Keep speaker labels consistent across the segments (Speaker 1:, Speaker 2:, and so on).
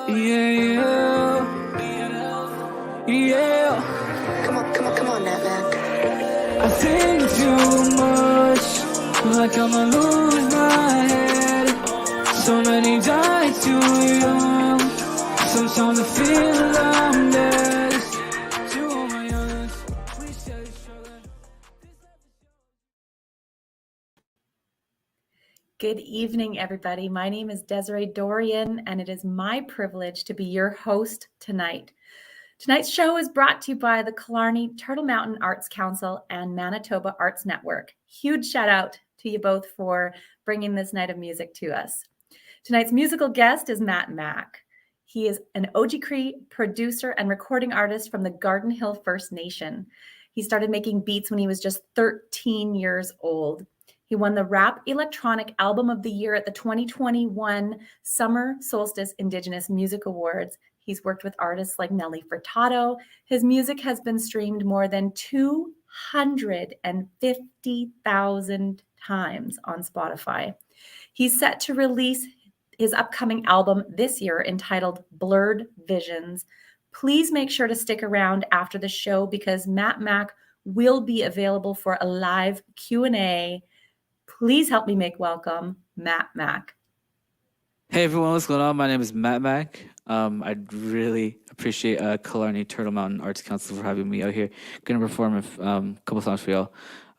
Speaker 1: Yeah, yeah.
Speaker 2: Come on, Mattmac.
Speaker 1: I think too much, like I'ma lose my head. So many die too young. Sometimes I feel I'm dead. To all my youngins, we stay struggling.
Speaker 3: Good evening, everybody. My name is Desiree Dorian, and it is my privilege to be your host tonight. Tonight's show is brought to you by the Killarney Turtle Mountain Arts Council and Manitoba Arts Network. Huge shout out to you both for bringing this night of music to us. Tonight's musical guest is Mattmac. He is an Ojibwe producer and recording artist from the Garden Hill First Nation. He started making beats when he was just 13 years old. He won the Rap Electronic Album of the Year at the 2021 Summer Solstice Indigenous Music Awards. He's worked with artists like Nelly Furtado. His music has been streamed more than 250,000 times on Spotify. He's set to release his upcoming album this year entitled Blurred Visions. Please make sure to stick around after the show because Mattmac will be available for a live Q&A. Please help me make welcome Mattmac.
Speaker 4: Hey everyone, what's going on? My name is Mattmac. I'd really appreciate Killarney Turtle Mountain Arts Council for having me out here. Gonna perform a couple songs for y'all.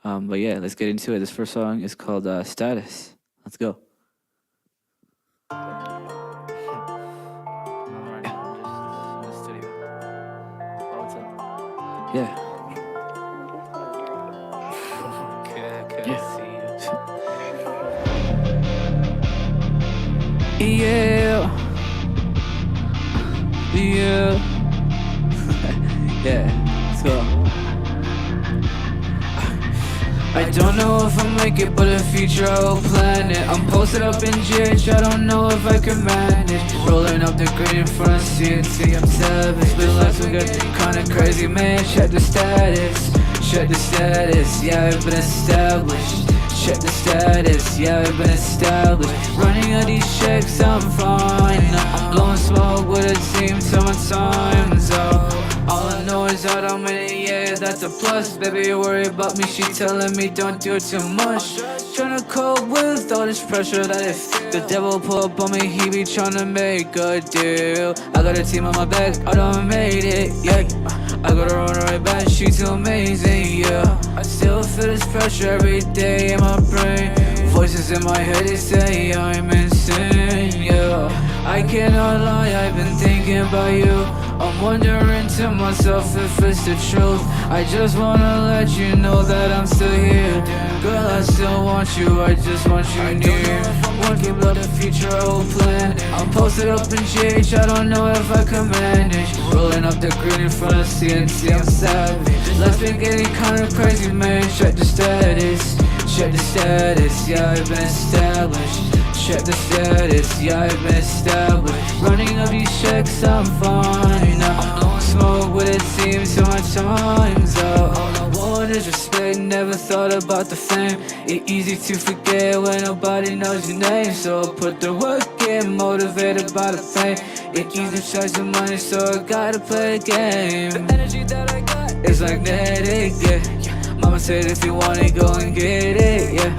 Speaker 4: But yeah, let's get into it. This first song is called Status. Let's go. Yeah.
Speaker 1: Yeah, yeah,
Speaker 4: Yeah, let's go.
Speaker 1: I don't know if I'll make it, but in future I will plan it. I'm posted up in GH, I don't know if I can manage. Rolling up the green in front of CNC, I'm savage. But life's been good, kinda crazy, man. Check the status, yeah, I've been established. Check the status, yeah, I've been established. Running out these checks, I'm fine. I'm blowing smoke with a team till my time's up. All I know is that I'm in it, yeah, that's a plus. Baby, you worry about me, she telling me don't do too much. Tryna cope with all this pressure that if the devil pull up on me, he be tryna make a deal. I got a team on my back, I done made it, yeah. I gotta run right back, she too amazing, yeah. I still feel this pressure every day in my brain. Voices in my head, they say I'm insane, yeah. I cannot lie, I've been thinking about you. I'm wondering to myself if it's the truth. I just wanna let you know that I'm still here. Girl, I still want you, I just want you near. Working about the future, I will plan. I'm posted up in GH, I don't know if I can manage. Rolling up the green in front of CNC, I'm savage. Life's been getting kinda crazy, man. Check the status, yeah, I've been established. Check the status, yeah, I've been established. Running up these checks, I'm fine. I'm blowing smoke with a team till my time's up. All I want is respect, never thought about the fame. It's easy to forget when nobody knows your name. So I put the work in, motivated by the pain. It's easy to charge the money, so I gotta play the game. The energy that I got is magnetic, yeah. Mama said if you want it, go and get it, yeah.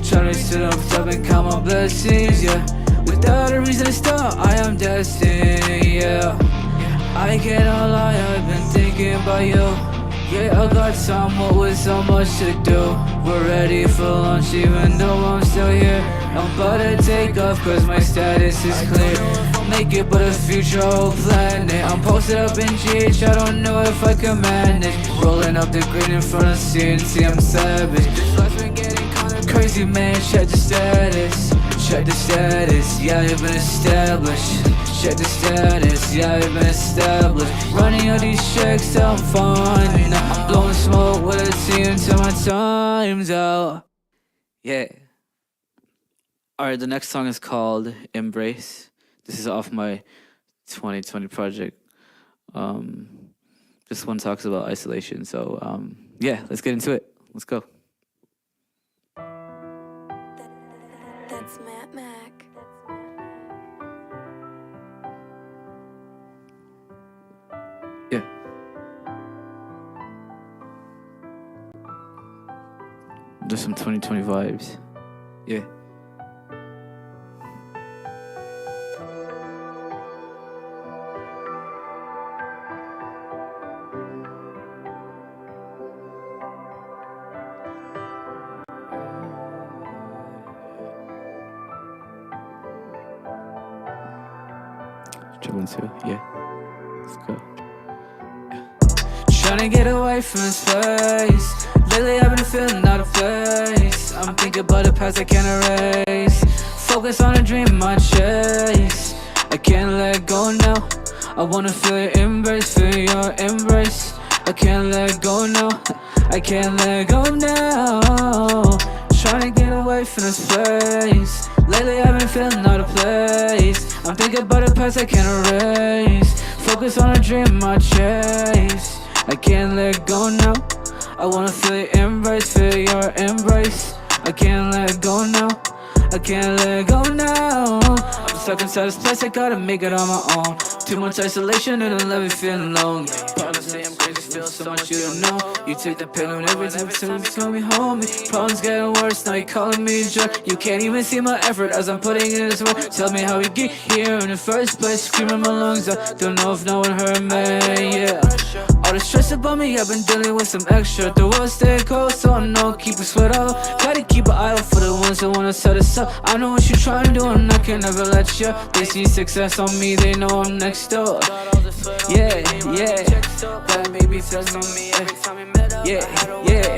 Speaker 1: Tryna sit up top and count my blessings, yeah. Without a reason to start, I am destined, yeah. I cannot lie, I've been thinking about you. Yeah, I got time, but with so much to do. We're ready for lunch even though I'm still here. I'm about to take off cause my status is clear. Make it but the future I'll plan it. I'm posted up in GH, I don't know if I can manage. Rolling up the green in front of CNC, I'm savage. This life's been getting kinda crazy, man. Check the status, yeah, I've been established. Check the status, yeah, I've been established. Running all these checks, I'm fine. I'm blowing smoke with a team till my time's out.
Speaker 4: Yeah. Alright, the next song is called Embrace. This is off my 2020 project. This one talks about isolation. So yeah, let's get into it. Let's go.
Speaker 2: That's Mattmac.
Speaker 4: Just some 2020 vibes. Yeah. Triple two, yeah. Let's go.
Speaker 1: Tryna get away from this place. Lately I've been feeling out of place. I'm thinking about the past I can't erase. Focus on a dream I chase. I can't let go now. I wanna feel your embrace, feel your embrace. I can't let go now. I can't let go now. Tryna get away from this place. Lately I've been feeling out of place. I'm thinking about the past I can't erase. Focus on a dream I chase. I can't let go now. I wanna feel your embrace, feel your embrace. I can't let go now. I can't let go now. I'm stuck inside this place, I gotta make it on my own. Too much isolation and I love it feeling lonely. Problems say I'm crazy, feel so much you don't know. You take the pill and every time you call me homie. Problems getting worse, now you calling me a jerk. You can't even see my effort as I'm putting in this work. Tell me how we get here in the first place. Screaming my lungs out, don't know if no one heard me, yeah. All the stress about me, I've been dealing with some extra. The world stay cold, so I know keep a sweat out. Gotta keep an eye out for the ones that wanna set us up. I know what you trying to do and I can never let you. They see success on me, they know I'm next door. Yeah, yeah. That made me test on me every time we met up. Yeah, yeah.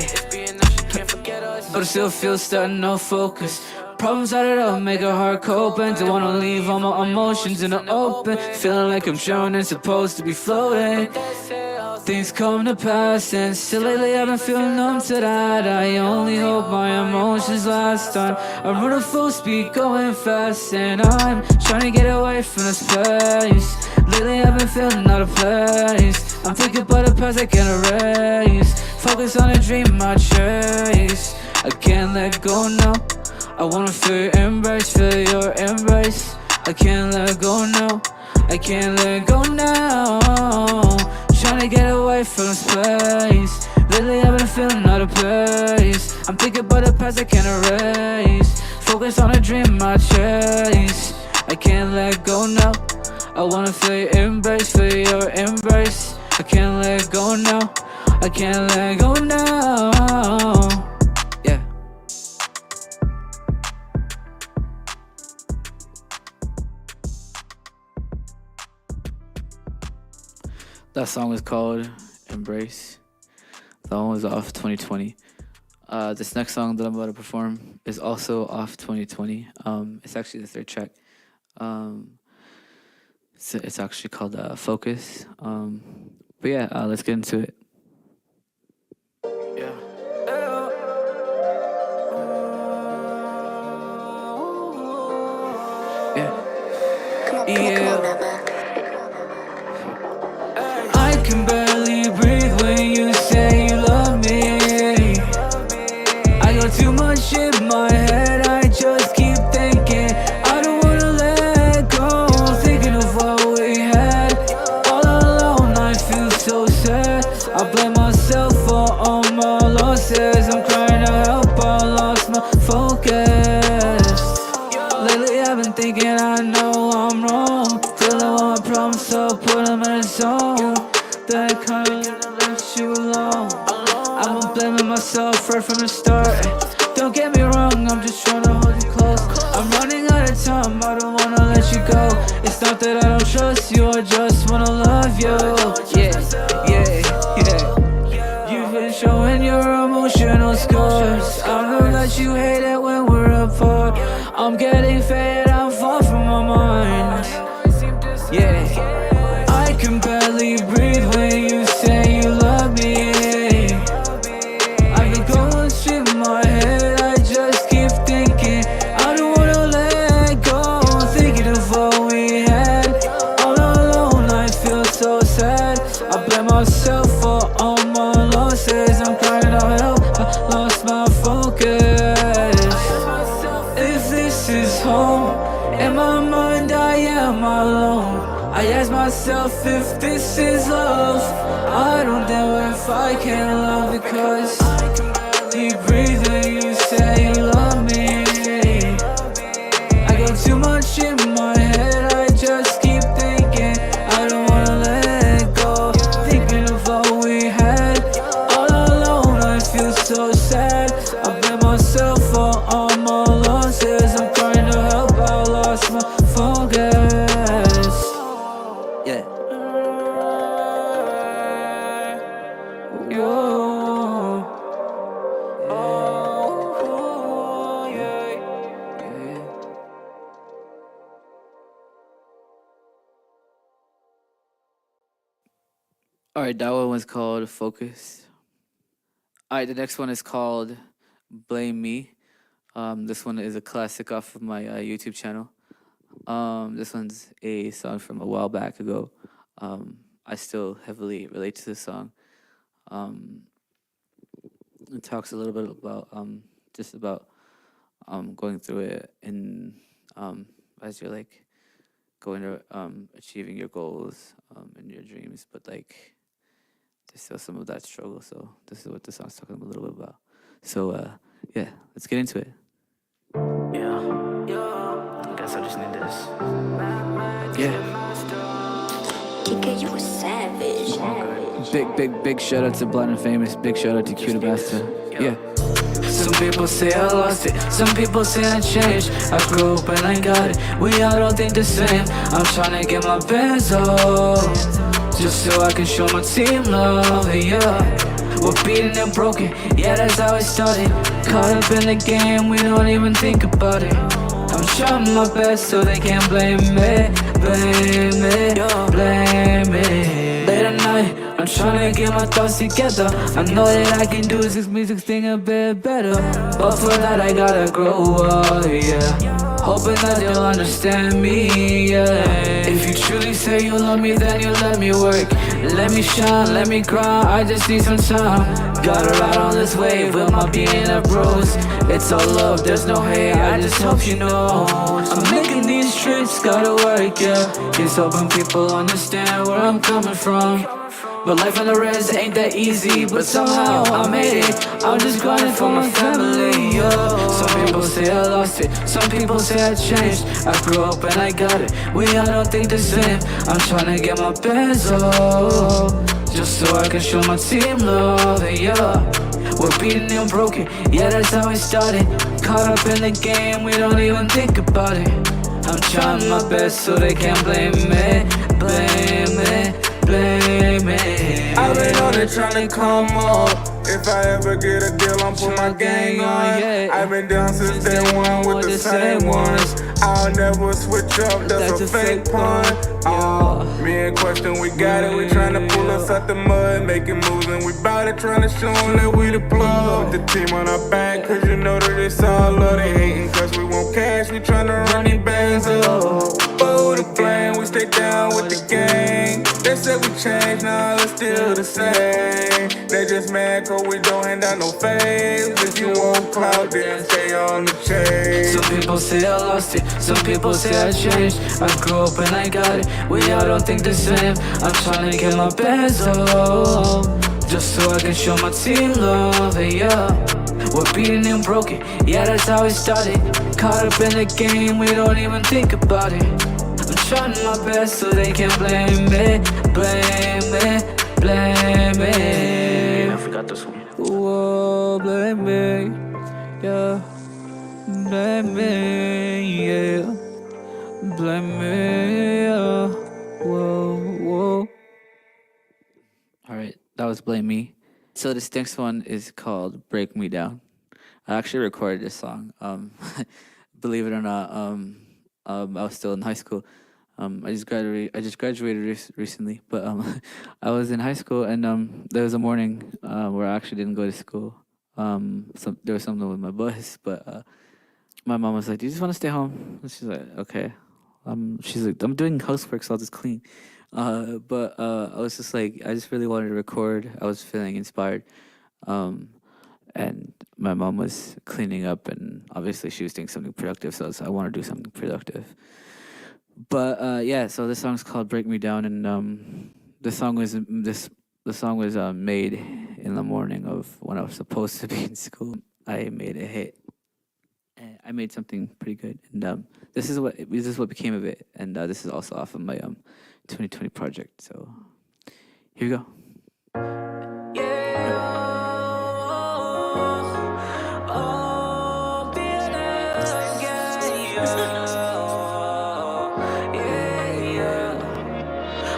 Speaker 1: But I still feel stuck, no focus. Problems added up, make a heart cope. And don't wanna leave all my emotions in the open. Feeling like I'm drowning, supposed to be floating. Things come to pass, and still lately I've been feeling numb to that. I only hope my emotions last time. I'm running full speed, going fast, and I'm trying to get away from this place. Lately I've been feeling out of place. I'm thinking about the past I can't erase. Focus on a dream I chase. I can't let go now. I wanna feel your embrace, feel your embrace. I can't let go now. I can't let go now. Tryna get away from this place. Lately I've been feeling out of place. I'm thinking about the past I can't erase. Focus on a dream I chase. I can't let go now. I wanna feel your embrace, feel your embrace. I can't let go now. I can't let go now. Yeah.
Speaker 4: That song is called Embrace. That one was off 2020. This next song that I'm about to perform is also off 2020. It's actually the third track. It's actually called Focus. But yeah, let's get into it.
Speaker 1: Yeah.
Speaker 2: Come on, Mattmac.
Speaker 1: I can barely breathe when you say you love me. I got too much in my head, I just keep thinking. I don't wanna let go, thinking of what we had. All alone, I feel so sad. I blame myself for all my losses. I'm trying to help, I lost my focus. Lately I've been thinking I know I'm wrong. Feeling all my problems, so put them in a zone. That kind of left you alone. I've been blaming myself right from the start. Don't get me wrong, I'm just trying to hold you close. I'm running out of time, I don't wanna let you go. It's not that I don't trust you, I just wanna love you. Yeah, yeah, yeah. You've been showing your emotional scars. I know that you hate it when we're apart. I'm getting faded, I'm far from my mind. Yeah, I can barely breathe when you say you love me. I've been going straight in my head, I just keep thinking. I don't wanna let go, thinking of what we had. All alone, I feel so sad. I blame myself for all my losses. I'm crying to help, I lost my focus. If this is home, in my mind I am alone. I ask myself if this is love. I don't know if I can love, because I can barely keep breathing, you say you love me. I got too much in my head, I just keep thinking. I don't wanna let go, thinking of all we had. All alone, I feel so sad. I blame myself for all my losses. I'm trying to help, I lost my focus. Yeah. Yo. Oh, yeah. Yeah.
Speaker 4: All right, that one was called Focus. All right, the next one is called Blame Me. This one is a classic off of my YouTube channel. This one's a song from a while back ago. I still heavily relate to this song. It talks a little bit about just about going through it and as you're like going to achieving your goals and your dreams, but like there's still some of that struggle. So this is what the song's talking a little bit about. So yeah, let's get into it.
Speaker 5: Yeah. I guess I just need this.
Speaker 4: Yeah.
Speaker 2: Kika, you a savage.
Speaker 4: Big shout out to Blind and Famous. Big shout out to Q the Master. Yeah.
Speaker 1: Some people say I lost it, some people say I changed. I grew up and I got it, we all don't think the same. I'm trying to get my bands off, just so I can show my team love, yeah. We're beaten and broken, yeah, that's how it started. Caught up in the game, we don't even think about it. I'm trying my best so they can't blame me, blame me, blame me. Late at night, I'm trying to get my thoughts together. I know that I can do this music thing a bit better, but for that I gotta grow up, yeah. Hoping that you'll understand me, yeah. If you truly say you love me, then you let me work. Let me shine, let me grind, I just need some time. Gotta ride on this wave with my being a bros. It's all love, there's no hate, I just hope you know. I'm making these trips, gotta work, yeah. Just hoping people understand where I'm coming from. But life on the res ain't that easy, but somehow I made it. I'm just grinding for my family, yo. Some people say I lost it, some people say I changed. I grew up and I got it, we all don't think the same. I'm trying to get my bands off, just so I can show my team love, yeah. We're beaten and broken, yeah, that's how it started. Caught up in the game, we don't even think about it. I'm trying my best so they can't blame me, blame me, blame me.
Speaker 6: I've been on it trying to come up. If I ever get a deal, I'm put my gang on. I've been down since day one with the same ones. I'll never switch up, that's a fake pun. Me and Question, we got it. We tryna pull us out the mud, making moves, and we bout it, tryna show them that we the plug. With the team on our back, cause you know that it's all love. They hating cause we want cash, we tryna run these bands up. But who to blame, we stay down with the gang. They said we changed, nah, it's still the same. They just mad cause we don't hand out no faves. If you want clout, then stay on the chain.
Speaker 1: Some people say I lost it, some people say I changed. I grew up and I got it, we all don't think the same. I'm trying to get my bands off, just so I can show my team love, yeah. We're beaten and broken, yeah, that's how it started. Caught up in the game, we don't even think about it. I'm trying my best so they can't blame me, blame me, blame me.
Speaker 5: Yeah, I forgot this one.
Speaker 1: Whoa, blame me, yeah. Blame me, yeah. Blame me, yeah. Whoa, whoa.
Speaker 4: All right, that was Blame Me. So this next one is called Break Me Down. I actually recorded this song. Believe it or not, I was still in high school. I just graduated recently, but I was in high school, and there was a morning where I actually didn't go to school. There was something with my bus, but my mom was like, "Do you just want to stay home?" And she's like, "Okay." She's like, "I'm doing housework, so I'll just clean." But I was just like, I just really wanted to record. I was feeling inspired, and my mom was cleaning up, and obviously she was doing something productive, so I want to do something productive. But yeah, so this song's called "Break Me Down," and the song was this The song was made in the morning of when I was supposed to be in school. I made a hit. And I made something pretty good, and this is what became of it. And this is also off of my 2020 project. So here we go.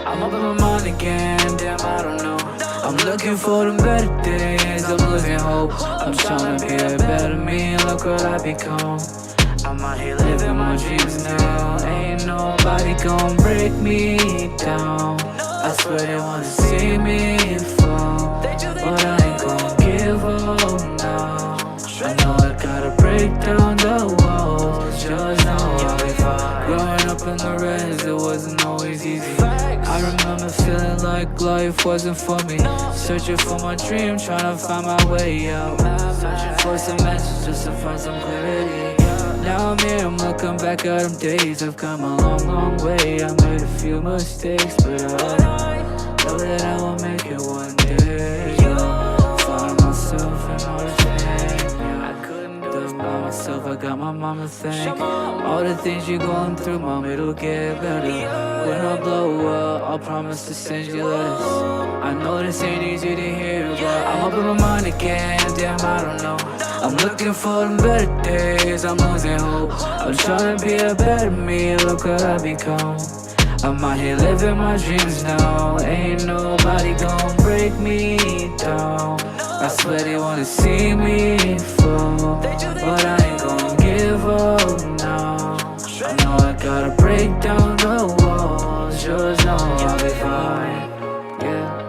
Speaker 1: I'm up in my mind again, damn, I don't know. I'm looking for the better days, I'm losing hope. I'm trying to be a better me, look what I become. I'm out here living my dreams now. Ain't nobody gon' break me down. I swear they wanna see me fall, but I ain't gon' give up now. I know I gotta break down the walls, just know I'll be fine. Growing up in the res, it wasn't always easy. I remember feeling like life wasn't for me. Searching for my dream, trying to find my way out. Searching for some answers just to find some clarity. Now I'm here, I'm looking back at them days. I've come a long, long way. I made a few mistakes, but I know that I will make it one day. Find myself in all the pain. I couldn't do it by myself, I got my mama thank. All the things you're going through, mom, it'll get better. When I blow up, I'll promise to send you letters. I know this ain't easy to hear, but I'm up in my mind again, damn, I don't know. I'm looking for the better days, I'm losing hope. I'm trying to be a better me, look what I become. I'm out here living my dreams now. Ain't nobody gon' break me down. I swear they wanna see me fall, but I ain't gon' give up now. I know I gotta break down the walls, just know I'll be fine. Yeah.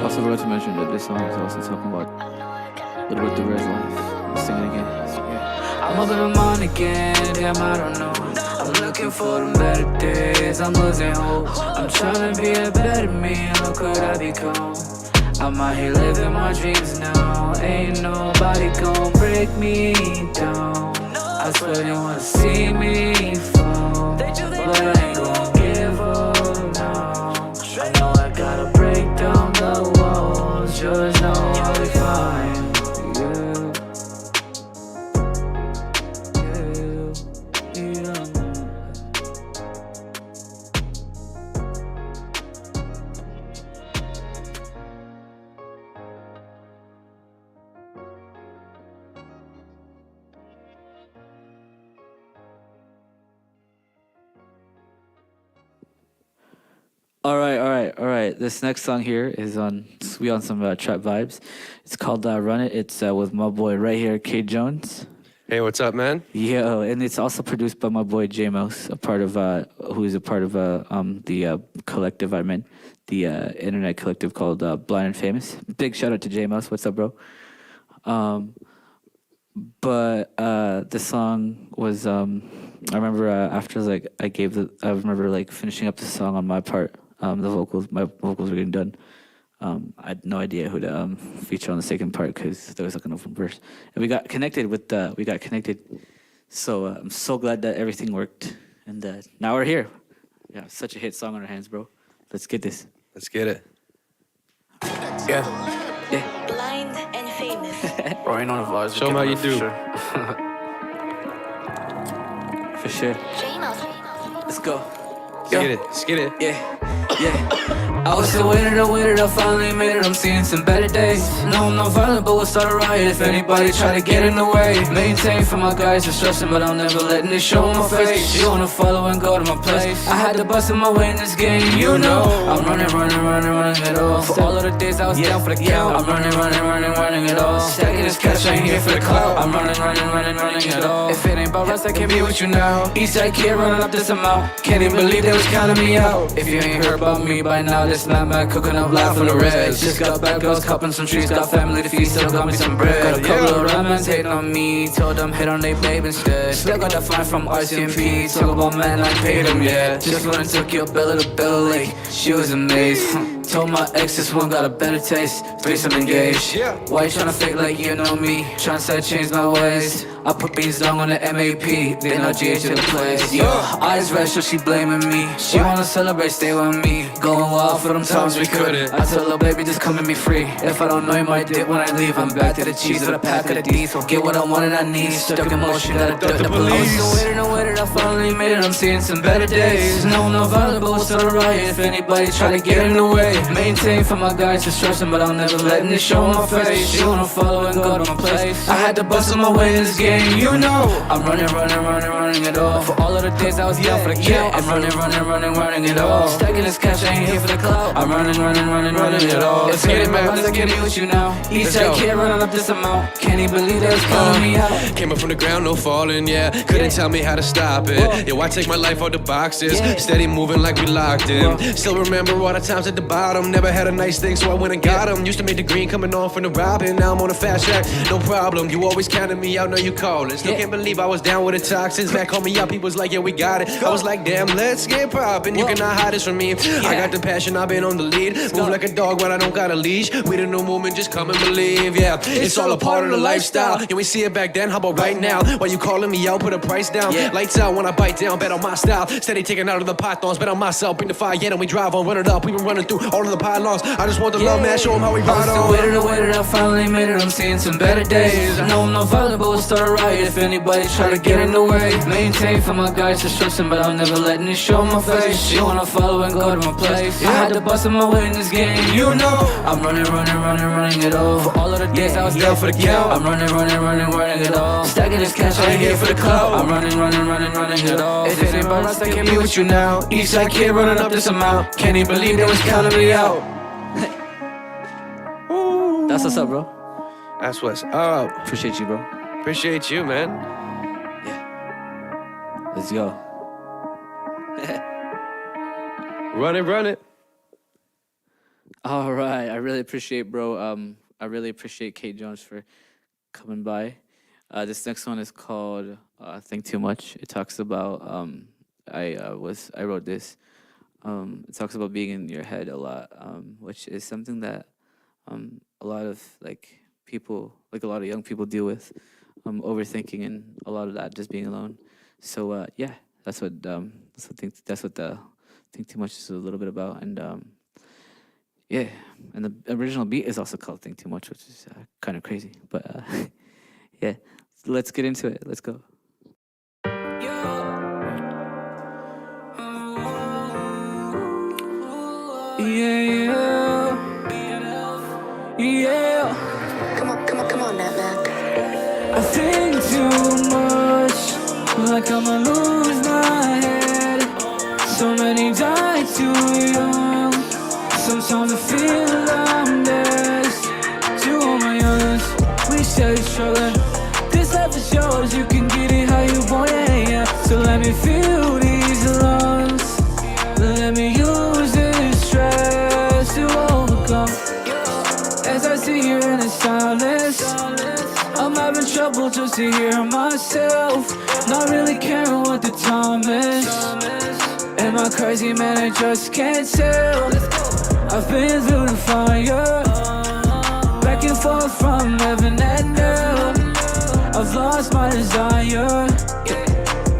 Speaker 4: Also forgot to mention that this song is also talking about a little bit the res life. Let's sing it again.
Speaker 1: I'm up in my mind again, damn, I don't know. I'm looking for the better days, I'm losing hope. I'm trying to be a better me, look what I become. I'm out here living my dreams now. Ain't nobody gon' break me down. I swear they wanna see me fall, but I ain't gon' give up now. I know I gotta break down the walls, just know I'll be fine.
Speaker 4: All right. This next song here is on some trap vibes. It's called "Run It." It's with my boy right here, K Jones.
Speaker 7: Hey, what's up, man?
Speaker 4: Yo, and it's also produced by my boy J Mouse, who's a part of the collective I'm in, the internet collective called Blind and Famous. Big shout out to J Mouse. What's up, bro? But the song was I remember after I remember finishing up the song on my part. My vocals were getting done. I had no idea who to feature on the second part because there was an open verse, and we got connected. So I'm so glad that everything worked, and now we're here. Yeah, such a hit song on our hands, bro. Let's get this.
Speaker 7: Let's get it.
Speaker 5: Yeah,
Speaker 2: Blind and famous.
Speaker 5: bro, ain't on the vibes.
Speaker 7: Show 'em how you do.
Speaker 4: For sure.
Speaker 1: Let's go.
Speaker 7: Let's get it.
Speaker 1: Yeah. I was still waiting, I finally made it, I'm seeing some better days. No, I'm not violent, but we'll start a riot if anybody try to get in the way. Maintain for my guys, just stressing, but I'm never letting it show on my face. You wanna follow and go to my place. I had to bust in my way in this game, you know. I'm running it all. For all of the days I was down for the count. I'm running it all. Stacking this cash, I ain't here for the clout. I'm running it all. If it ain't about us, I can't be with you now. Eastside kid running up this amount. Can't even believe they was counting me out. If you ain't heard about me by now, this Mattmac cooking up live from the reds. Just got bad girls, cupping some trees, got family to feed, still got me some bread. Got a couple of ramens hating on me, told them hit on they babe instead. Still got that fine from RCMP, talk about man, I paid them, yeah. Just when I took your bill to Bill Lake, she was amazed. Told my ex this one got a better taste, threesome engaged. Why you tryna fake like you know me, tryna say I changed my ways? I put beans down on the MAP, then I GH to the place. Yo, eyes red, so she blaming me. She wanna celebrate, stay with me. Going wild for them times we couldn't. I tell her, baby, just come and be free. If I don't know, you might dip when I leave. I'm back to the cheese with a pack of the D's. Get what I want and I need. Stuck in motion, gotta duck the police. I was still waiting, I finally made it. I'm seeing some better days. No, I'm not violent, start a riot if anybody try to get in the way. Maintain for my guys to stress them, but I'm never letting it show on my face. She wanna follow and go to my place. I had to bustle my way in this game, you know. I'm running it all. For all of the days I was down for the kill, I'm running it all. Stacking this cash, I ain't here for the clout. I'm running it all.
Speaker 7: Let's get it, man, let's get it.
Speaker 1: With you now. Eastside kid running up this amount. Can't even believe that it's calling me out.
Speaker 7: Came up from the ground, no falling, yeah. Couldn't tell me how to stop it. Yo, I take my life out the boxes. Steady moving like we locked in. Still remember all the times at the bottom. Never had a nice thing, so I went and got them. Used to make the green coming on from the robbing. Now I'm on a fast track, no problem. You always counted me out, now you calling. Still can't believe I was down with the toxins. Back called me up, he was like, yeah, we got it. I was like, damn, let's get poppin'. You cannot hide this from me. I got the passion, I've been on the lead. Move like a dog when I don't got a leash. We the new movement, just come and believe, yeah. It's all a part of the lifestyle. And we see it back then, how about right now? Why you calling me out, put a price down. Lights out when I bite down, bet on my style. Steady taking out of the pythons, bet on myself. Bring the fire, yeah, and we drive on, run it up. We been running through all of the pylons. I just want the love, man, show them how we ride on.
Speaker 1: Waited, I finally made it. I'm seeing some better days. I know I'm not violent, but we'll start a riot if anybody try to get in the way. Maintain for my guys to stress them, but I'm never letting it show my face. She wanna follow and go to my place. I had to bust my way in this game, you know. I'm running it all. For all of the days I was down for the kill, I'm running it all. Stacking this cash, I ain't here for the clout. I'm running it all. If anybody else, I can't be with you now. Eastside kid running up this amount. Can't even believe they was counting me out. That's what's up, bro.
Speaker 7: That's what's up.
Speaker 1: Appreciate you, bro.
Speaker 7: Appreciate you, man.
Speaker 1: Yeah. Let's go.
Speaker 7: Run it.
Speaker 4: All right, I really appreciate, bro. I really appreciate Kate Jones for coming by. This next one is called "Think Too Much." It talks about I wrote this. It talks about being in your head a lot, which is something that a lot of people, a lot of young people, deal with, overthinking, and a lot of that just being alone. So yeah, that's what the "Think Too Much" is a little bit about, and yeah, and the original beat is also called "Think Too Much," which is kind of crazy, but yeah, let's get into it. Let's go.
Speaker 1: Yeah.
Speaker 2: Come on, Mattmac.
Speaker 1: I think too much, like I'ma lose my head. So many die too young. Sometimes I feel I'm best. To all my youngers, we stay struggling. This life is yours, you can get it how you want it, yeah. So let me feel these lungs. Let me use this stress to overcome. As I sit here in the silence, I'm having trouble just to hear myself. Not really caring what the time is. Am I crazy, man? I just can't tell. I've been through the fire, back and forth from heaven and hell. I've lost my desire.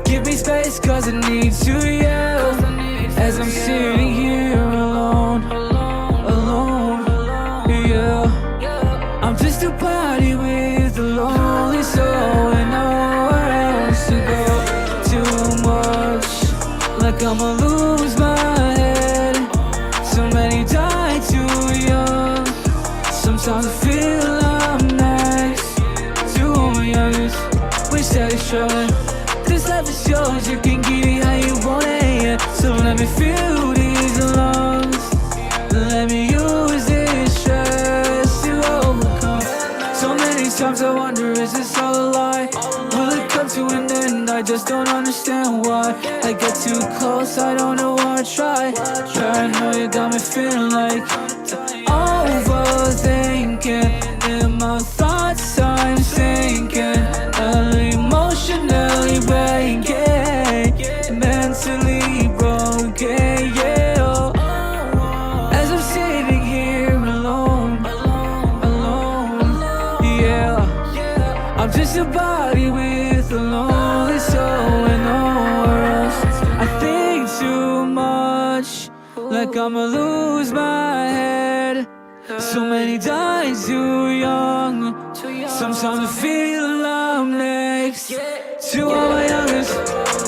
Speaker 1: Give me space cause I need to yell. As I'm sitting here alone, yeah. I'm just a body with a lonely soul and nowhere else to go. Too much, like I'ma lose my head. So many die too young. Sometimes I feel I'm next. To all my youngest, we stay struggling. This life is yours, you can get it how you want it, yeah. So let me feel these lungs. Let me use this stress to overcome. So many times I wonder, is this all a lie? Will it come to an end? I just don't understand why. I get too close, I don't know why I try. Paranoia got me feeling like overthinking. In my thoughts I'm sinking, emotionally breaking, mentally broken, yeah. As I'm sitting here alone, yeah. I'm just a body with like I'ma lose my head. So many died too young. Sometimes I feel I'm next to all my youngest.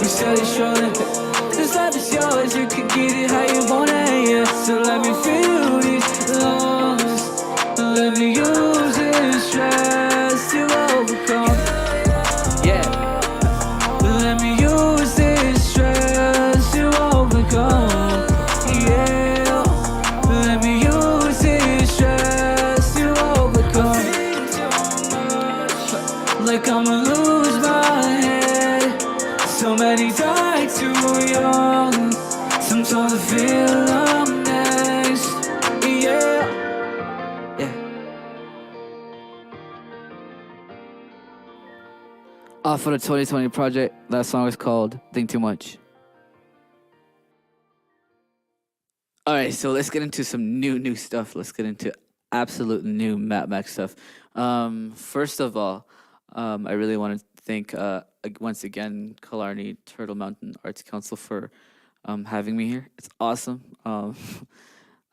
Speaker 1: You said it's struggling. This life is yours, you can get it how you want it, yeah. So let me feel these lungs. Let me use this stress to overcome. Yeah. Let me use this stress to overcome. Yeah. Let me use this stress to overcome. Like I'ma lose my head. So many die too young. Sometimes I feel I'm next. Yeah. Yeah. Off of the 2020 project, that song is called Think Too Much. All right, so let's get into some new stuff. Let's get into absolute new Mattmac stuff. First of all, I really want to thank once again Killarney Turtle Mountain Arts Council for having me here. It's awesome.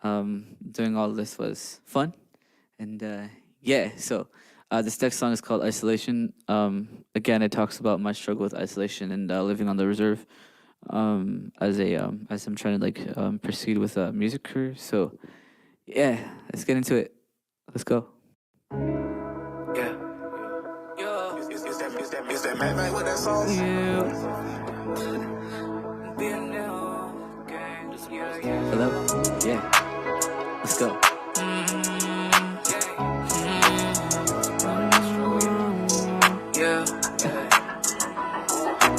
Speaker 1: Doing all this was fun, and yeah. So this next song is called Isolation. Again, it talks about my struggle with isolation and living on the reserve. As I'm trying to like proceed with a music career. So yeah, let's get into it. Let's go.
Speaker 6: Yeah. Is that Mattmac with that song?
Speaker 1: Hello? Yeah. Let's go.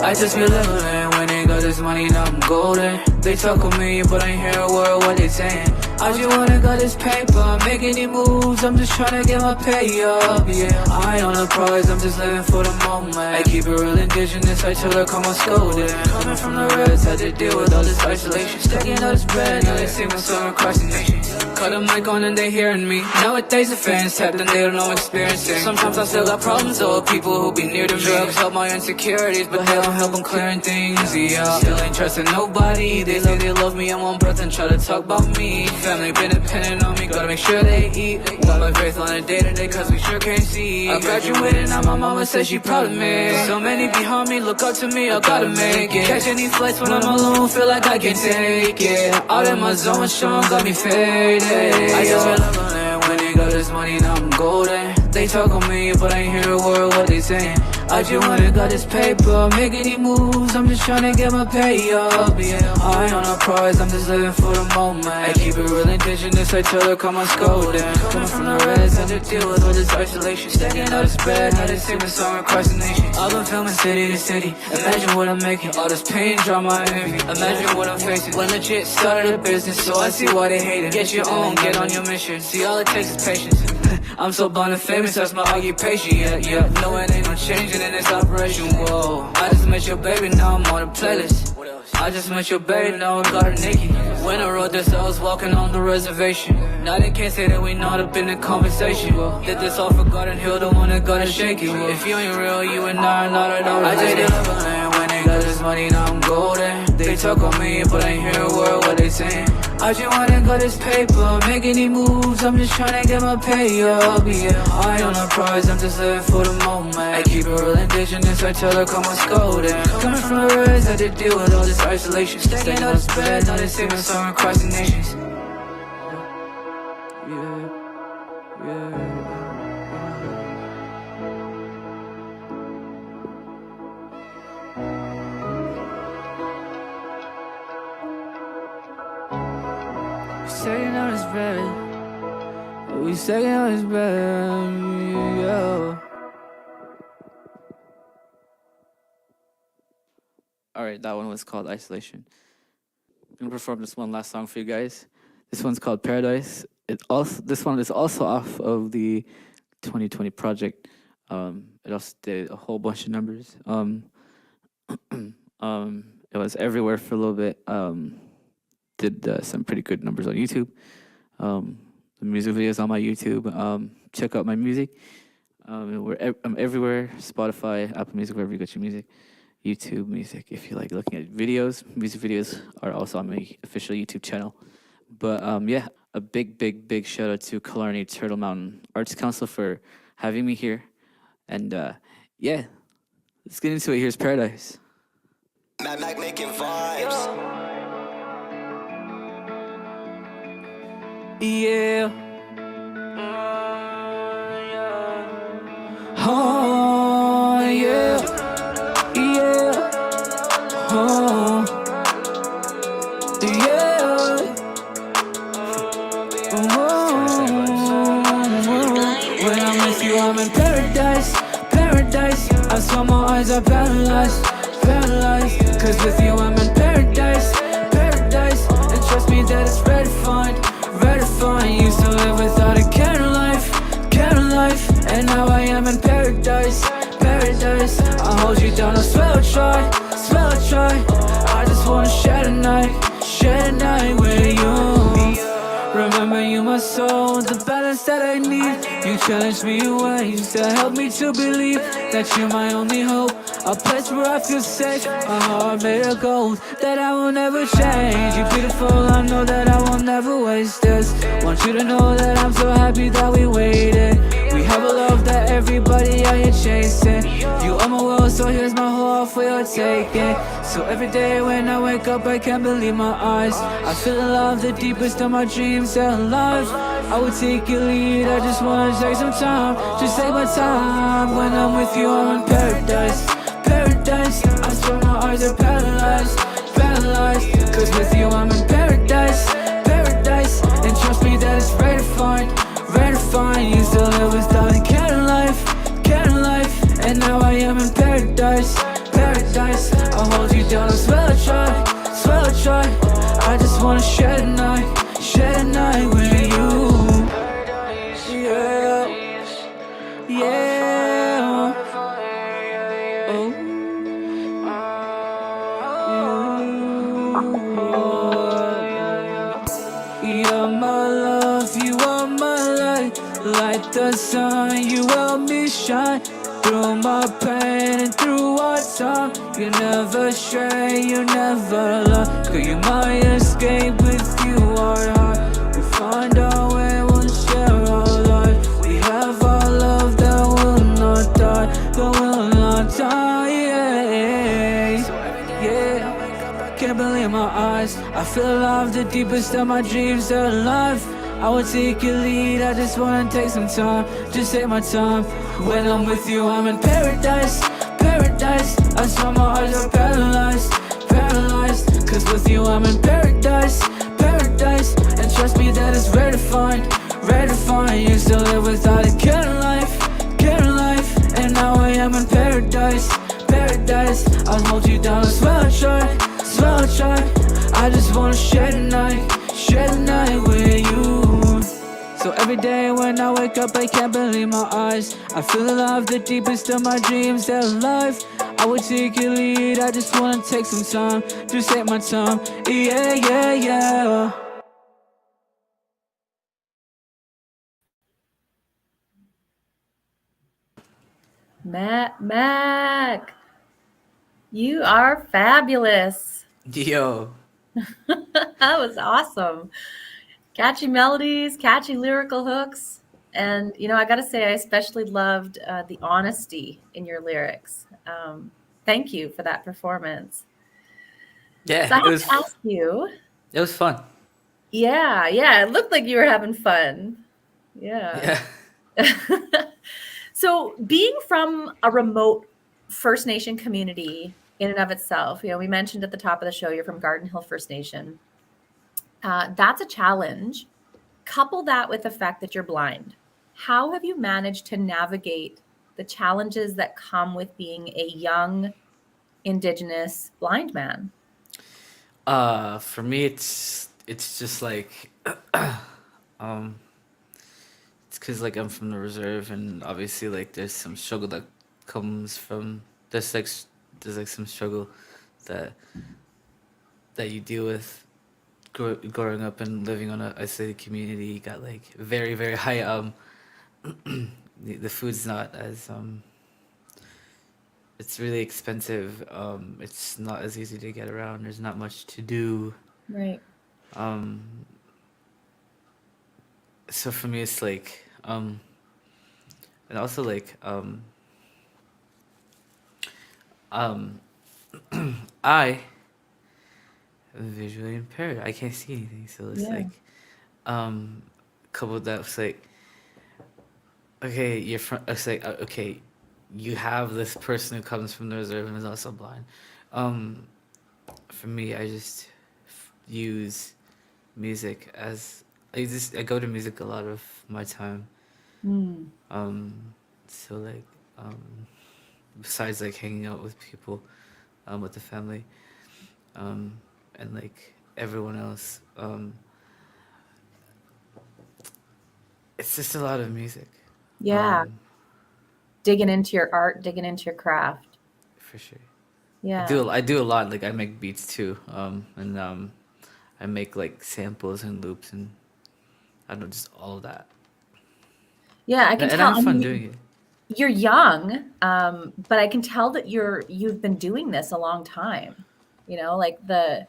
Speaker 1: I just be living when they got this money, now I'm golden. They talk with me, but I ain't hear a word what they saying. I just wanna got this paper, make any moves, I'm just tryna get my pay up, yeah. I ain't on the prize, I'm just living for the moment. I keep it real indigenous, I tell her come on scolding. Coming from the reds, had to deal with all this isolation. Stacking all this bread, now they see my song across the nation. Cut a mic on and they hearing me. Nowadays the fans tapped and they don't know experiencing. Sometimes I still got problems, though, people who be near to me. Drugs help my insecurities, but they don't help them clearing things, yeah. Still ain't trusting nobody, they say they love me in one breath and try to talk about me. Family been dependent on me, gotta make sure they eat. Want my faith on a day-to-day, cause we sure can't see. I graduated, now my mama says she proud of me. So many behind me, look up to me, I gotta make it. Catching these flights when I'm alone, feel like I can take it. Out in my zone, strong, got me faded. I just feel like when they got this money, now I'm golden. They talk on me, but I ain't hear a word what they saying. I just wanna got this paper, make any moves, I'm just tryna get my pay up, yeah. I ain't on a prize, I'm just living for the moment. I keep it real indigenous, I tell her come on scolding. Coming from the reds, had to deal with all this isolation. Stacking all this bread, now they sing the song across the nation. I've been filming city to city, imagine what I'm making. All this pain, draw my envy, imagine what I'm facing. When legit started a business, so I see why they hate it. Get your own, get on your mission, see all it takes is patience. I'm so blind and famous, that's my occupation, yeah. No, it ain't no changing in this operation, whoa. I just met your baby, now I'm on the playlist. I just met your baby, now I got her naked. When I wrote this, I was walking on the reservation. Now they can't say that we not up in the conversation. Did this all for Garden Hill, the one that gotta shake it. If you ain't real, you and I are not at all. I just live when they got this money, now I'm golden. They talk on me, but I ain't hear a word what they saying. I just wanna got this paper, make any moves, I'm just tryna get my pay up, yeah. I ain't on a prize, I'm just living for the moment. I keep it real indigenous, I tell her come on scolding. Coming from the reds, had to deal with all this isolation. Stacking all this bread, now they sing my song across the nations. Stacking on this bread, we stacking on this bread, yo. All right, that one was called Isolation. I'm gonna perform this one last song for you guys. This one's called Paradise. This one is also off of the 2020 project. It also did a whole bunch of numbers. It was everywhere for a little bit. Did some pretty good numbers on YouTube. The music videos on my YouTube. Check out my music. I'm everywhere. Spotify, Apple Music, wherever you get your music. YouTube music. If you like looking at videos, music videos are also on my official YouTube channel,
Speaker 4: But yeah, a big shout out to Killarney Turtle Mountain Arts Council for having me here. And yeah, let's get into it. Here's Paradise.
Speaker 8: Mattmac making vibes.
Speaker 1: Yeah. Oh, yeah. Yeah. Oh. Yeah. When I'm with you, I'm in paradise. Paradise. I saw my eyes are paralyzed. Paralyzed. Cause with you, I'm in paradise. Paradise. And trust me that it's redefined. Redefined. Used to live without a care in life. Care in life. And now I am in paradise. Paradise. I'll hold you down, I swear I'll try. Swear I'll try. I just wanna share the night. Share the night with you. Remember you my soul, the balance that I need. You challenge me in ways that help me to believe that you're my only hope. A place where I feel safe, a heart made of gold that I will never change. You're beautiful, I know that I will never waste this. Want you to know that I'm so happy that we waited. We have a love that everybody out here chasing. You are my world, so here's my whole heart for your taking. So every day when I wake up, I can't believe my eyes. I feel alive, the deepest of my dreams are alive. I would take your lead, I just wanna take some time. Just take my time. When I'm with you, I'm in paradise. Paradise. I swear my eyes are paralyzed. Paralyzed. Cause with you, I'm in paradise. Paradise. And trust me that it's redefined. Redefined. Used to live without a care in life. Care in life. And now I am in paradise. Paradise. I'll hold you down, I swear I'll try. Swear I'll try. I just wanna share the night. Share the night with you. Yeah. Yeah. Oh. You're my love, you are my light. Like the sun, you help me shine. Through my pain and through our time, you never stray, you never lie. Cause you're my escape, with you our heart. We find our way, we'll share our life. We have our love that will not die, that will not die, yeah. Can't believe my eyes. I feel alive, the deepest of my dreams are alive. I will take your lead, I just wanna take some time. Just take my time. When I'm with you, I'm in paradise. Paradise. I saw my eyes are paralyzed. Paralyzed. Cause with you, I'm in paradise. Paradise. And trust me that it's redefined. Redefined. Used to live without a care in life. Care in life. And now I am in paradise. Paradise. I'll hold you down, I swear I'll try. Swear I'll try. I just wanna share the night. Share the night with you. So every day when I wake up, I can't believe my eyes. I feel alive, the deepest of my dreams, they're alive. I would take your lead, I just wanna take some time. Just take my time, yeah, yeah, yeah.
Speaker 3: Mac, you are fabulous.
Speaker 5: Yo.
Speaker 3: That was awesome. Catchy melodies, catchy lyrical hooks. And, you know, I got to say, I especially loved the honesty in your lyrics. Thank you for that performance.
Speaker 5: Yeah,
Speaker 3: So I have to ask you.
Speaker 5: It was fun.
Speaker 3: Yeah, it looked like you were having fun. Yeah. So being from a remote First Nation community in and of itself, you know, we mentioned at the top of the show, you're from Garden Hill First Nation. That's a challenge. Couple that with the fact that you're blind. How have you managed to navigate the challenges that come with being a young Indigenous blind man?
Speaker 5: For me, it's just like, it's because like I'm from the reserve, and obviously like there's some struggle that comes from there's like some struggle that you deal with growing up and living on a isolated community. You got like very very high the food's not as it's really expensive. It's not as easy to get around. There's not much to do.
Speaker 3: Right.
Speaker 5: so for me it's like and also like um I am visually impaired. I can't see anything, so it's
Speaker 3: Yeah.
Speaker 5: like coupled that with like, okay, you're from, it's like okay, you have this person who comes from the reserve and is also blind. For me, I just use music as I go to music a lot of my time.
Speaker 3: Mm.
Speaker 5: So like besides like hanging out with people, with the family, and like everyone else, it's just a lot of music.
Speaker 3: Yeah. Digging into your art, digging into your craft.
Speaker 5: For sure.
Speaker 3: Yeah.
Speaker 5: I do a lot. Like I make beats too, and I make like samples and loops and I don't know, just all of that.
Speaker 3: Yeah, I can
Speaker 5: And I
Speaker 3: tell.
Speaker 5: have
Speaker 3: I
Speaker 5: fun
Speaker 3: mean,
Speaker 5: doing it.
Speaker 3: you're young, but I can tell that you've been doing this a long time. You know, like the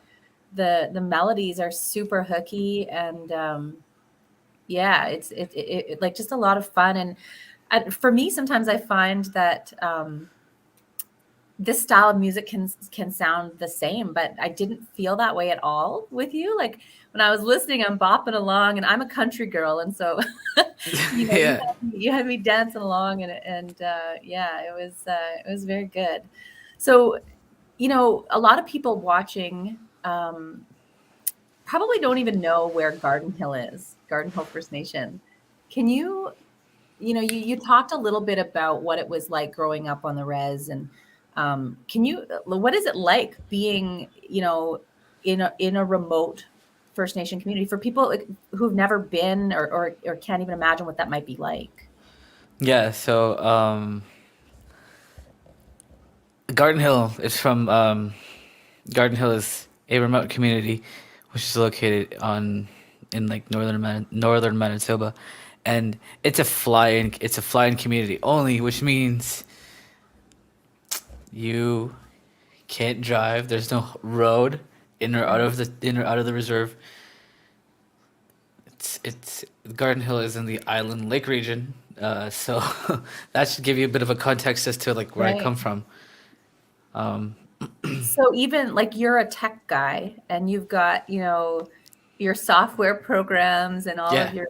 Speaker 3: melodies are super hooky, and yeah, it's like just a lot of fun. And for me, sometimes I find that this style of music can sound the same, but I didn't feel that way at all with you. Like when I was listening, I'm bopping along, and I'm a country girl, and so you know,
Speaker 5: Yeah.
Speaker 3: you had me dancing along, and yeah, it was very good. So, you know, a lot of people watching probably don't even know where Garden Hill is, Garden Hill First Nation. Can you, you know, you talked a little bit about what it was like growing up on the res, and can you, what is it like being, you know, in a remote First Nation community for people like, who've never been or can't even imagine what that might be like?
Speaker 5: Yeah, so Garden Hill is from Garden Hill is a remote community which is located on in like northern Manitoba, and it's a fly-in community only, which means you can't drive. There's no road in or out of the reserve. It's Garden Hill is in the Island Lake region, so that should give you a bit of a context as to like where I
Speaker 3: Right.
Speaker 5: come from.
Speaker 3: So even like you're a tech guy and you've got, you know, your software programs and all of
Speaker 5: Yeah.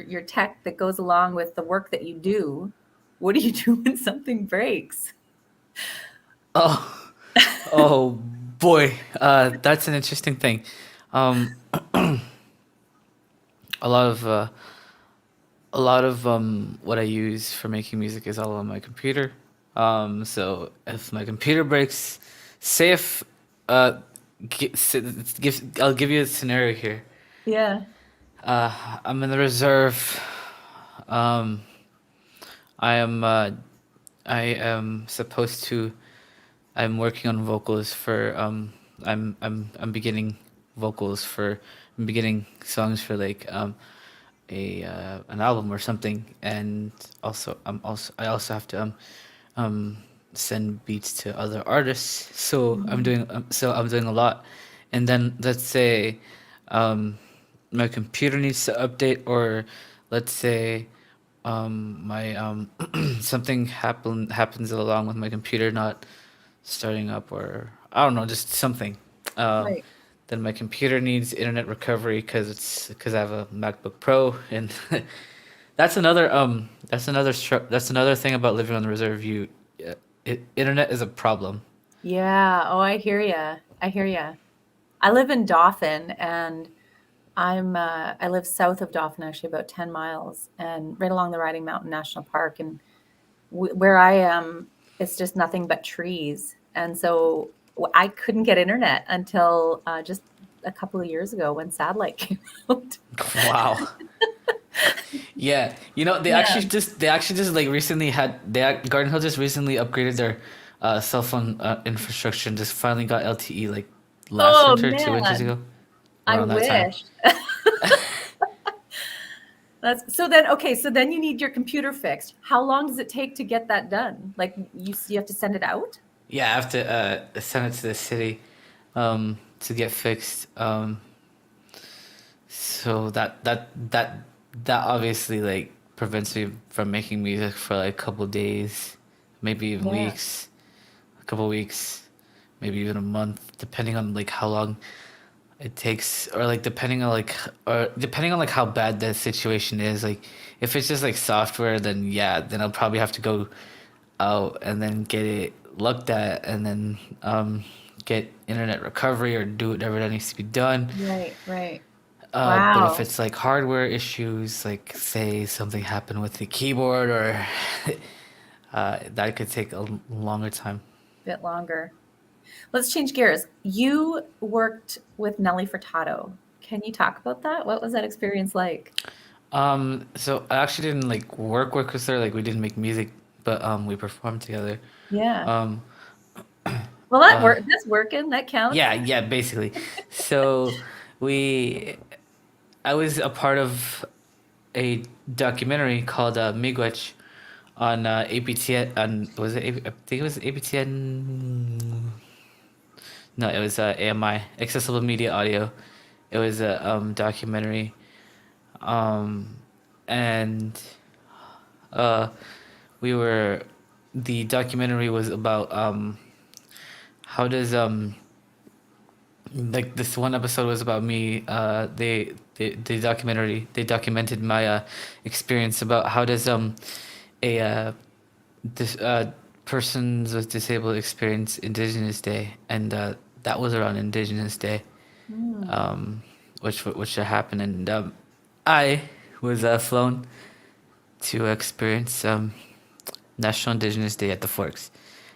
Speaker 3: your tech that goes along with the work that you do. What do you do when something breaks?
Speaker 5: Oh, oh boy, that's an interesting thing. Um, a lot of what I use for making music is all on my computer. So if my computer breaks, say if I'll give you a scenario here.
Speaker 3: Yeah.
Speaker 5: I'm in the reserve. Um, I am I am supposed to. I'm working on vocals for I'm beginning vocals for I'm beginning songs for like a an album or something, and I also have to send beats to other artists. So I'm doing a lot, and then let's say my computer needs to update, or let's say my something happens along with my computer not starting up, or I don't know, just something. Um,
Speaker 3: Right.
Speaker 5: then my computer needs internet recovery because I have a MacBook Pro, and that's another thing about living on the reserve. Internet is a problem.
Speaker 3: Yeah. Oh, I hear ya. I hear ya. I live in Dauphin, and I live south of Dauphin, actually about 10 miles, and right along the Riding Mountain National Park. And where I am, it's just nothing but trees. And so I couldn't get internet until just a couple of years ago when satellite came out.
Speaker 5: Wow. Yeah,
Speaker 3: Yeah.
Speaker 5: they actually just like recently Garden Hill just recently upgraded their cell phone infrastructure and just finally got LTE like last
Speaker 3: Oh
Speaker 5: winter, 2 winters
Speaker 3: man,
Speaker 5: ago,
Speaker 3: I
Speaker 5: around that time.
Speaker 3: wish. That's so then okay, so then you need your computer fixed. How long does it take to get that done? Like you have to send it out?
Speaker 5: Yeah, I have to send it to the city to get fixed. So that obviously like prevents me from making music for like a couple days, maybe even
Speaker 3: Yeah.
Speaker 5: weeks, a couple weeks, maybe even a month, depending on like how long it takes, or like depending on like how bad the situation is. Like if it's just like software, then yeah, then I'll probably have to go out and then get it looked at, and then get internet recovery or do whatever that needs to be done.
Speaker 3: Right, right.
Speaker 5: But if
Speaker 3: Wow.
Speaker 5: it's like hardware issues, like say something happened with the keyboard, or that could take a longer time.
Speaker 3: Bit longer. Let's change gears. You worked with Nelly Furtado. Can you talk about that? What was that experience like?
Speaker 5: So I actually didn't like work with her, like we didn't make music, but we performed together.
Speaker 3: Yeah.
Speaker 5: Um,
Speaker 3: Well, that work. That's working. That counts.
Speaker 5: yeah, basically. So we, I was a part of a documentary called Miigwech on APTN. On was it? I think it was APTN. No, it was AMI, Accessible Media Audio. It was a documentary, and we were. The documentary was about how does like this one episode was about me. The documentary, they documented my experience about how does a this persons with disabled experience Indigenous Day, and that was around Indigenous Day, which happened, and I was flown to experience National Indigenous Day at the Forks,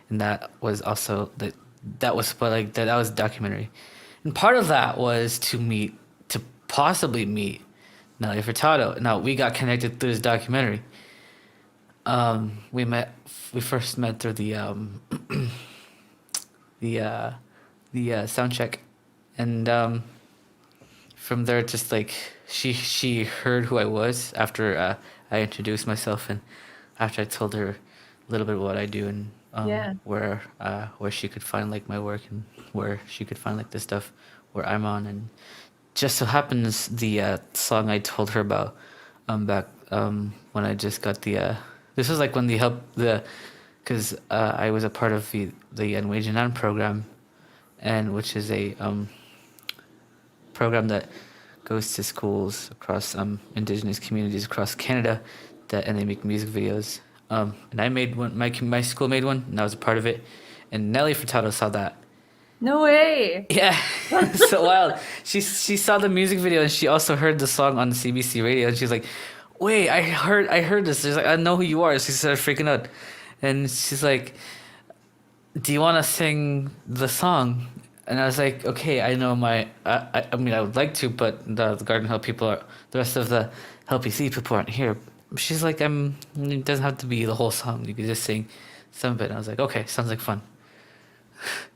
Speaker 5: and that was also that was but like that was a documentary, and part of that was to possibly meet Nelly Furtado. Now we got connected through this documentary. We first met through the sound check, and from there just like she heard who I was after I introduced myself, and after I told her a little bit of what I do, and
Speaker 3: Yeah.
Speaker 5: where she could find like my work, and where she could find like the stuff where I'm on, and just so happens the song I told her about back when I just got the this was like when because I was a part of the Wage and On program, and which is a program that goes to schools across Indigenous communities across Canada, and they make music videos. And I made one. My school made one, and I was a part of it. And Nelly Furtado saw that.
Speaker 3: No way.
Speaker 5: Yeah, so wild. She saw the music video, and she also heard the song on CBC radio, and she's like, "Wait, I heard this." She's like, "I know who you are." She started freaking out, and she's like, "Do you want to sing the song?" And I was like, "Okay, I know I mean, I would like to, but the Garden Hill people are the rest of the LPC people aren't here." She's like, It doesn't have to be the whole song. You could just sing some of it." And I was like, "Okay, sounds like fun."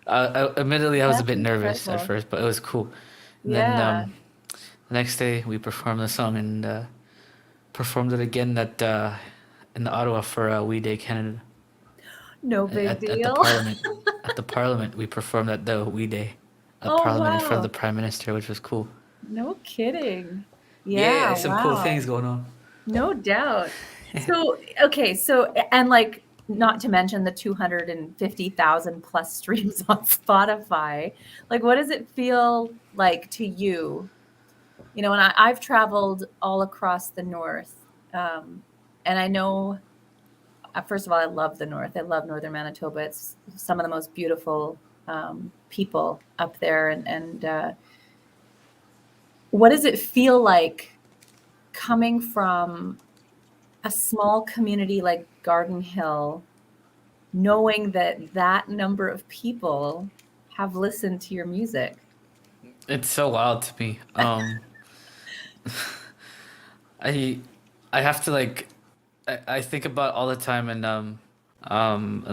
Speaker 5: Admittedly, I was a
Speaker 3: That's
Speaker 5: bit nervous at
Speaker 3: incredible.
Speaker 5: first, but it was cool. And
Speaker 3: Yeah.
Speaker 5: then the next day, we performed the song, and performed it again in Ottawa for We Day Canada.
Speaker 3: No big
Speaker 5: At the
Speaker 3: deal.
Speaker 5: Parliament. At the Parliament, we performed at the We Day
Speaker 3: Oh,
Speaker 5: Parliament in front of
Speaker 3: wow.
Speaker 5: the Prime Minister, which was cool.
Speaker 3: No kidding.
Speaker 5: Yeah,
Speaker 3: Yeah,
Speaker 5: some cool
Speaker 3: wow.
Speaker 5: things going on.
Speaker 3: No doubt. So, okay, and like, not to mention the 250,000 plus streams on Spotify. Like, what does it feel like to you? You know, and I've traveled all across the North. And I know, first of all, I love the North. I love Northern Manitoba. It's some of the most beautiful people up there. And what does it feel like coming from a small community like Garden Hill, knowing that that number of people have listened to your music?
Speaker 5: It's so wild to me. I have to like I think about all the time, and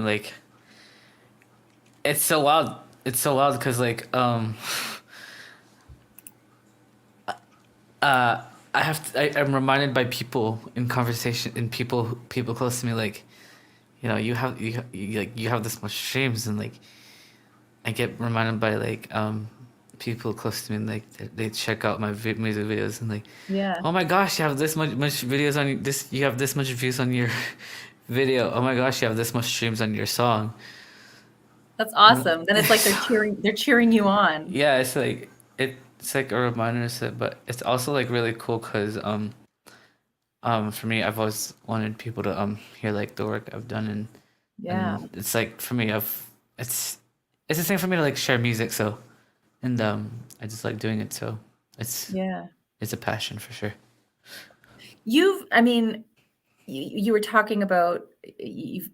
Speaker 5: like it's so wild. It's so wild because like I'm reminded by people in conversation, and people close to me, like, you know, you have this much streams, and like I get reminded by like people close to me, and like they check out my music videos, and like,
Speaker 3: Yeah.
Speaker 5: oh my gosh, you have this much videos on this. You have this much views on your video. Oh my gosh, you have this much streams on your song.
Speaker 3: That's awesome. Then it's like they're cheering you on.
Speaker 5: Yeah, it's like it's like a reminder, but it's also like really cool because for me, I've always wanted people to hear like the work I've done, and
Speaker 3: Yeah.
Speaker 5: it's like for me, it's the same for me to like share music. So, and I just like doing it. So it's a passion for sure.
Speaker 3: I mean, you were talking about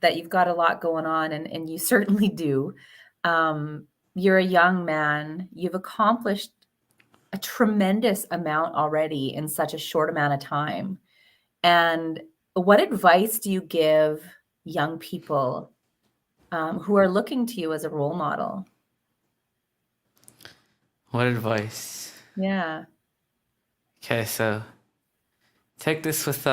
Speaker 3: that you've got a lot going on, and you certainly do. You're a young man. You've accomplished a tremendous amount already in such a short amount of time. And what advice do you give young people who are looking to you as a role model?
Speaker 5: What advice?
Speaker 3: Yeah.
Speaker 5: Okay, so take this with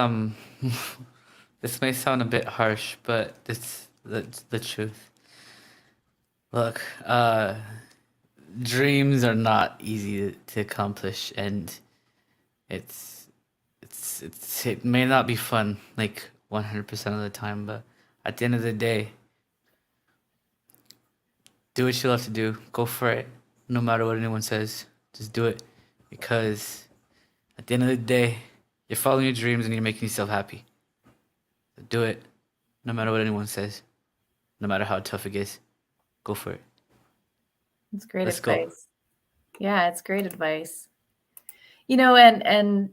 Speaker 5: this may sound a bit harsh, but it's the truth. Look, dreams are not easy to accomplish, and it may not be fun like 100% of the time, but at the end of the day, do what you love to do. Go for it, no matter what anyone says. Just do it, because at the end of the day, you're following your dreams and you're making yourself happy. So do it, no matter what anyone says, no matter how tough it gets. Go for it.
Speaker 3: It's great
Speaker 5: Let's go.
Speaker 3: advice. Yeah, it's great advice. You know, and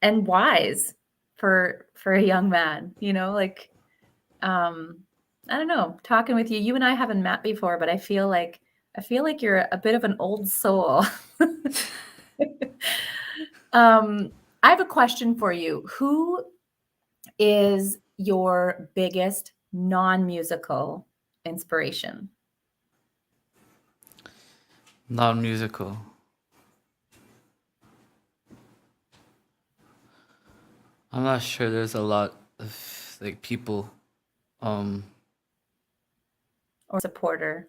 Speaker 3: wise for a young man, you know, like I don't know, talking with you and I haven't met before, but I feel like you're a bit of an old soul. I have a question for you. Who is your biggest non-musical inspiration?
Speaker 5: Non-musical. I'm not sure. There's a lot of like people.
Speaker 3: Or supporter?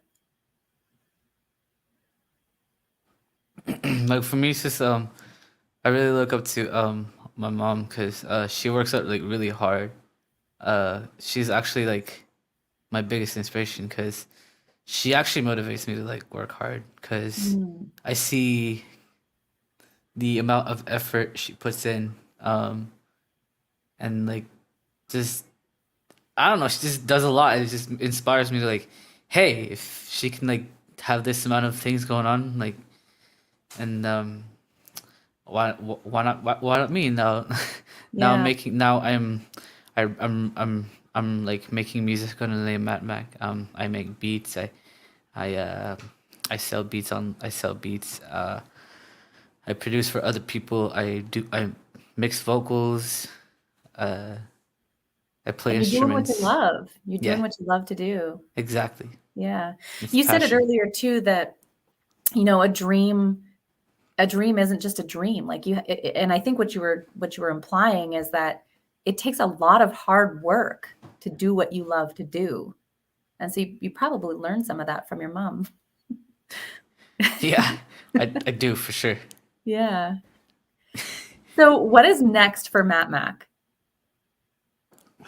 Speaker 5: Like for me, it's just I really look up to my mom because she works out like really hard. She's actually like my biggest inspiration because she actually motivates me to like work hard because I see the amount of effort she puts in, and like just I don't know, she just does a lot. It just inspires me to like, hey, if she can like have this amount of things going on, like, and why not me now? Now
Speaker 3: Yeah.
Speaker 5: I'm like making music on the name Mattmac. I make beats. I sell beats. I produce for other people. I mix vocals. I play
Speaker 3: And you're doing what you
Speaker 5: instruments.
Speaker 3: love. You're doing
Speaker 5: Yeah.
Speaker 3: what you love to do.
Speaker 5: Exactly.
Speaker 3: Yeah.
Speaker 5: It's
Speaker 3: You said it
Speaker 5: passion.
Speaker 3: earlier too that, you know, a dream isn't just a dream. Like and I think what you were implying is that it takes a lot of hard work to do what you love to do. And so you probably learned some of that from your mom.
Speaker 5: Yeah, I do for sure.
Speaker 3: Yeah. So what is next for Mattmac?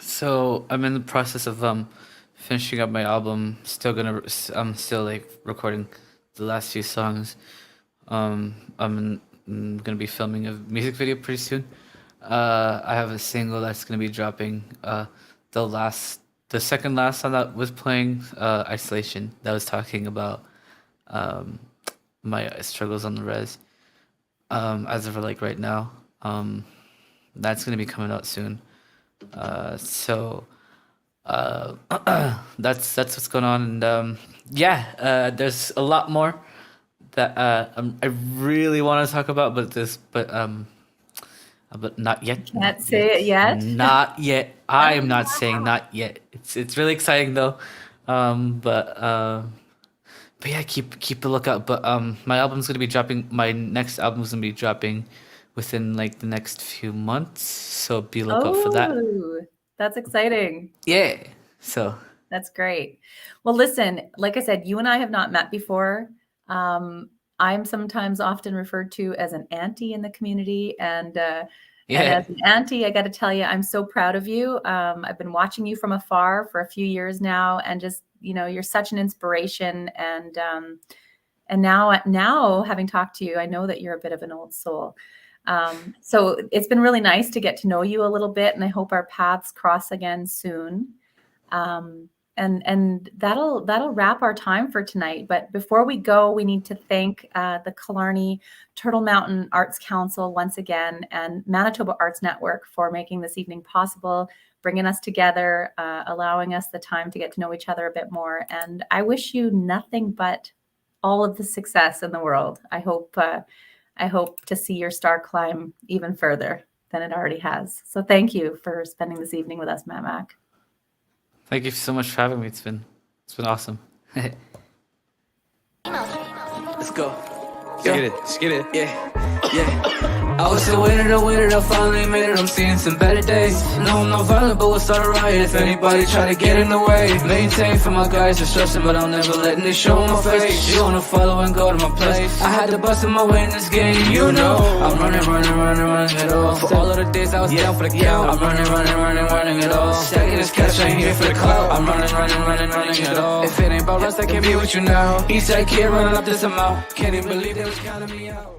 Speaker 5: So I'm in the process of finishing up my album. I'm still like recording the last few songs. I'm gonna be filming a music video pretty soon. I have a single that's gonna be dropping. The second last song that was playing, Isolation, that was talking about my struggles on the res. As of like right now, that's gonna be coming out soon. So that's what's going on, and there's a lot more that I really want to talk about, but not yet.
Speaker 3: Can't say it yet.
Speaker 5: Not yet. I am not saying not yet. It's really exciting though, but yeah, keep a lookout. But my album's gonna be dropping. My next album's gonna be dropping within like the next few months, so be lookout for that.
Speaker 3: Oh, that's exciting.
Speaker 5: Yeah. So
Speaker 3: That's great. Well, listen, like I said, you and I have not met before. I'm sometimes often referred to as an auntie in the community, and
Speaker 5: Yeah.
Speaker 3: as an auntie, I got to tell you, I'm so proud of you. I've been watching you from afar for a few years now, and just, you're such an inspiration. And now having talked to you, I know that you're a bit of an old soul. So it's been really nice to get to know you a little bit, and I hope our paths cross again soon. And that'll wrap our time for tonight. But before we go, we need to thank the Killarney Turtle Mountain Arts Council once again, and Manitoba Arts Network for making this evening possible, bringing us together, allowing us the time to get to know each other a bit more. And I wish you nothing but all of the success in the world. I hope to see your star climb even further than it already has. So thank you for spending this evening with us, Mattmac.
Speaker 5: Thank you so much for having me. It's been awesome.
Speaker 1: Let's go.
Speaker 7: Let's get it.
Speaker 1: Yeah. I was the winner, I finally made it, I'm seeing some better days. No, I'm not violent, but we'll start a riot if anybody try to get in the way. Maintain for my guys, they're stressing, but I'm never letting it show on my face. You wanna follow and go to my place. I had to bust in my way in this game, I'm running it all. For all of the days I was down for the count, I'm running it all. Stacking this cash, I ain't here for the clout. I'm running it all. If it ain't about us, I can't be with you now. Eastside kid running up this amount. Can't even believe they was counting me out.